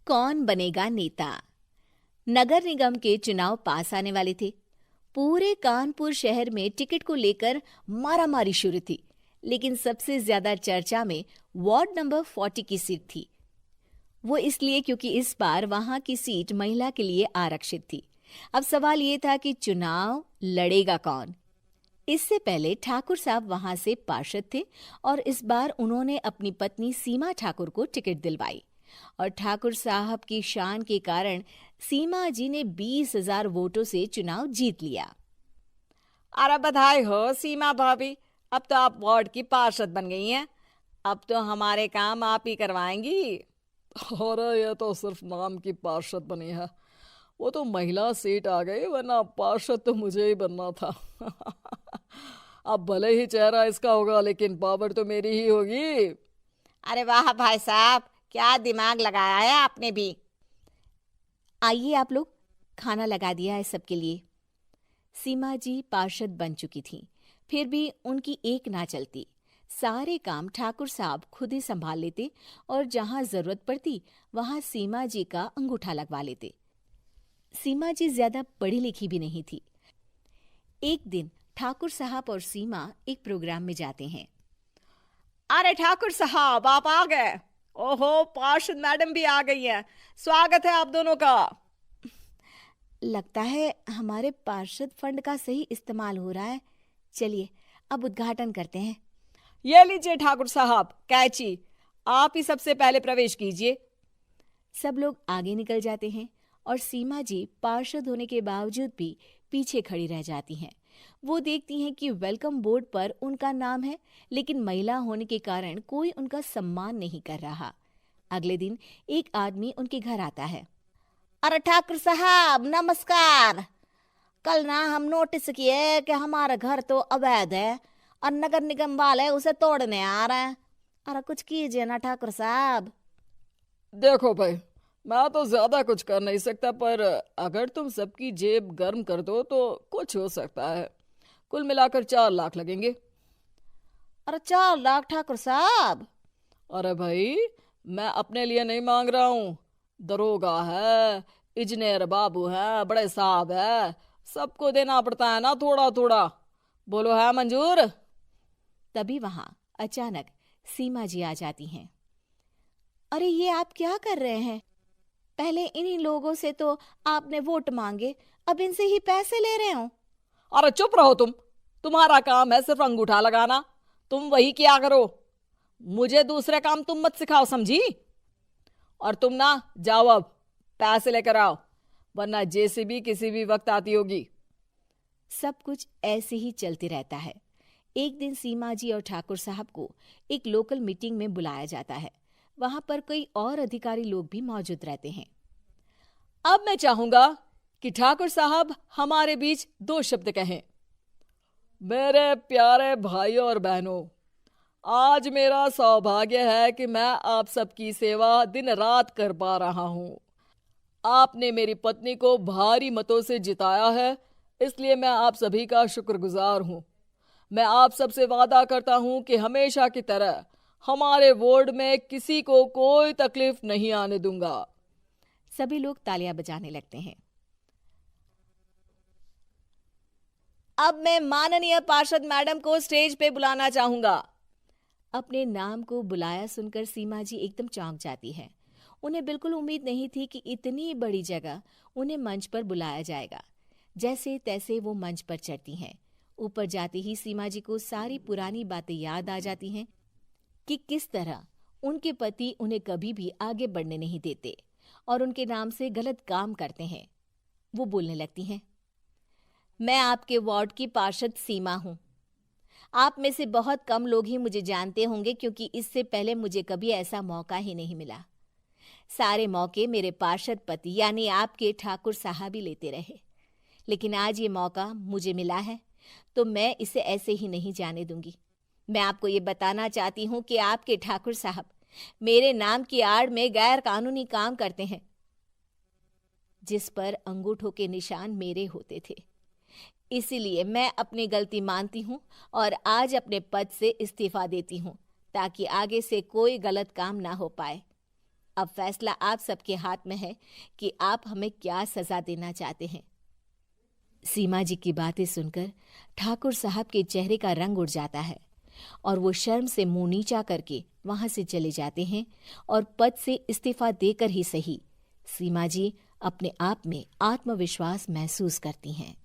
कौन बनेगा नेता। नगर निगम के चुनाव पास आने वाले थे। पूरे कानपुर शहर में टिकट को लेकर मारामारी शुरू थी, लेकिन सबसे ज्यादा चर्चा में वार्ड नंबर 40 की सीट थी। वो इसलिए क्योंकि इस बार वहां की सीट महिला के लिए आरक्षित थी। अब सवाल ये था कि चुनाव लड़ेगा कौन। इससे पहले ठाकुर साहब वहां से पार्षद थे और इस बार उन्होंने अपनी पत्नी सीमा ठाकुर को टिकट दिलवाई और ठाकुर साहब की शान के कारण सीमा जी ने 20,000 वोटों से चुनाव जीत लिया। अरे बधाई हो सीमा भाभी, अब तो आप वार्ड की पार्षद बन गई हैं। अब तो हमारे काम आप ही करवाएंगी। अरे ये तो सिर्फ नाम की पार्षद बनी है, वो तो महिला सीट आ गई, वरना पार्षद तो मुझे ही बनना था। अब भले ही चेहरा इसका होगा, लेकिन पावर तो मेरी ही होगी। अरे वाह भाई साहब, क्या दिमाग लगाया है आपने भी। आइए आप लोग, खाना लगा दिया है सबके लिए। सीमा जी पार्षद बन चुकी थीं, फिर भी उनकी एक ना चलती। सारे काम ठाकुर साहब खुद ही संभाल लेते और जहां जरूरत पड़ती वहां सीमा जी का अंगूठा लगवा लेते। सीमा जी ज्यादा पढ़ी लिखी भी नहीं थी। एक दिन ठाकुर साहब और सीमा एक प्रोग्राम में जाते हैं। अरे ठाकुर साहब, आप आ गए। ओहो, पार्षद मैडम भी आ गई हैं। स्वागत है आप दोनों का। लगता है हमारे पार्षद फंड का सही इस्तेमाल हो रहा है। चलिए अब उद्घाटन करते हैं। ये लीजिए ठाकुर साहब कैची, आप ही सबसे पहले प्रवेश कीजिए। सब लोग आगे निकल जाते हैं और सीमा जी पार्षद होने के बावजूद भी पीछे खड़ी रह जाती हैं। वो देखती हैं कि वेलकम बोर्ड पर उनका नाम है, लेकिन महिला होने के कारण कोई उनका सम्मान नहीं कर रहा। अगले दिन एक आदमी उनके घर आता है। अरे ठाकुर साहब नमस्कार। कल ना हम नोटिस किए कि हमारा घर तो अवैध है और नगर निगम वाले उसे तोड़ने आ रहे हैं। अरे कुछ कीजिए ना ठाकुर साहब। देखो भाई, मैं तो ज्यादा कुछ कर नहीं सकता, पर अगर तुम सबकी जेब गर्म कर दो तो कुछ हो सकता है। कुल मिलाकर 4 लाख लगेंगे। अरे 4 लाख ठाकुर साहब? अरे भाई, मैं अपने लिए नहीं मांग रहा हूँ। दरोगा है, इंजीनियर बाबू है, बड़े साहब है, सबको देना पड़ता है ना थोड़ा थोड़ा। बोलो है मंजूर? तभी वहां अचानक सीमा जी आ जाती हैं। अरे ये आप क्या कर रहे हैं? पहले इन्हीं लोगों से तो आपने वोट मांगे, अब इनसे ही पैसे ले रहे हो। अरे चुप रहो तुम, तुम्हारा काम है सिर्फ अंगूठा लगाना, तुम वही किया करो। मुझे दूसरे काम तुम मत सिखाओ, समझी? और तुम ना जाओ, अब पैसे लेकर आओ, वरना जेसीबी किसी भी वक्त आती होगी। सब कुछ ऐसे ही चलते रहता है। एक दिन सीमा जी और ठाकुर साहब को एक लोकल मीटिंग में बुलाया जाता है। वहां पर कई और अधिकारी लोग भी मौजूद रहते हैं। अब मैं चाहूंगा कि ठाकुर साहब हमारे बीच 2 शब्द कहें। मेरे प्यारे भाइयों और बहनों, आज मेरा सौभाग्य है कि मैं आप सबकी सेवा दिन रात कर पा रहा हूँ। आपने मेरी पत्नी को भारी मतों से जिताया है, इसलिए मैं आप सभी का शुक्रगुजार हूँ। मैं आप सबसे वादा करता हूँ कि हमेशा की तरह हमारे वार्ड में किसी को कोई तकलीफ नहीं आने दूंगा। सभी लोग तालियां बजाने लगते हैं। अब मैं माननीय पार्षद मैडम को स्टेज पे बुलाना चाहूंगा। अपने नाम को बुलाया सुनकर सीमा जी एकदम चौंक जाती है। उन्हें बिल्कुल उम्मीद नहीं थी कि इतनी बड़ी जगह उन्हें मंच पर बुलाया जाएगा। जैसे तैसे वो मंच पर चढ़ती हैं। ऊपर जाते ही सीमा जी को सारी पुरानी बातें याद आ जाती हैं कि किस तरह उनके पति उन्हें कभी भी आगे बढ़ने नहीं देते और उनके नाम से गलत काम करते हैं। वो बोलने लगती हैं। मैं आपके वार्ड की पार्षद सीमा हूँ। आप में से बहुत कम लोग ही मुझे जानते होंगे, क्योंकि इससे पहले मुझे कभी ऐसा मौका ही नहीं मिला। सारे मौके मेरे पार्षद पति यानी आपके ठाकुर साहब ही लेते रहे, लेकिन आज ये मौका मुझे मिला है तो मैं इसे ऐसे ही नहीं जाने दूंगी। मैं आपको ये बताना चाहती हूँ कि आपके ठाकुर साहब मेरे नाम की आड़ में गैर कानूनी काम करते हैं, जिस पर अंगूठों के निशान मेरे होते थे। इसीलिए मैं अपनी गलती मानती हूँ और आज अपने पद से इस्तीफा देती हूँ, ताकि आगे से कोई गलत काम ना हो पाए। अब फैसला आप सबके हाथ में है कि आप हमें क्या सजा देना चाहते हैं। सीमा जी की बातें सुनकर ठाकुर साहब के चेहरे का रंग उड़ जाता है और वो शर्म से मुंह नीचा करके वहां से चले जाते हैं और पद से इस्तीफा देकर ही सही सीमा जी अपने आप में आत्मविश्वास महसूस करती हैं।